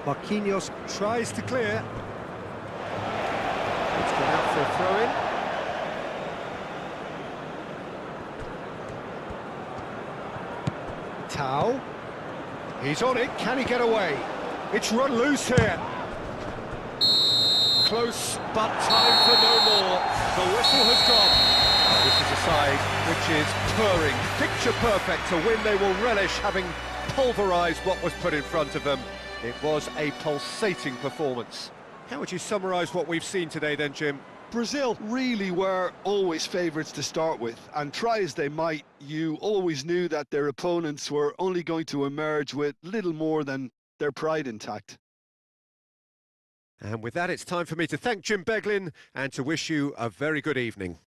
Marquinhos tries to clear. It's gone out for a throw-in. Tau. He's on it. Can he get away? It's run loose here. Close, but time for no more. The whistle has gone. This is a side which is purring, picture perfect. To win, they will relish having pulverised what was put in front of them. It was a pulsating performance. How would you summarise what we've seen today then, Jim? Brazil really were always favourites to start with, and try as they might, you always knew that their opponents were only going to emerge with little more than their pride intact. And with that, it's time for me to thank Jim Beglin and to wish you a very good evening.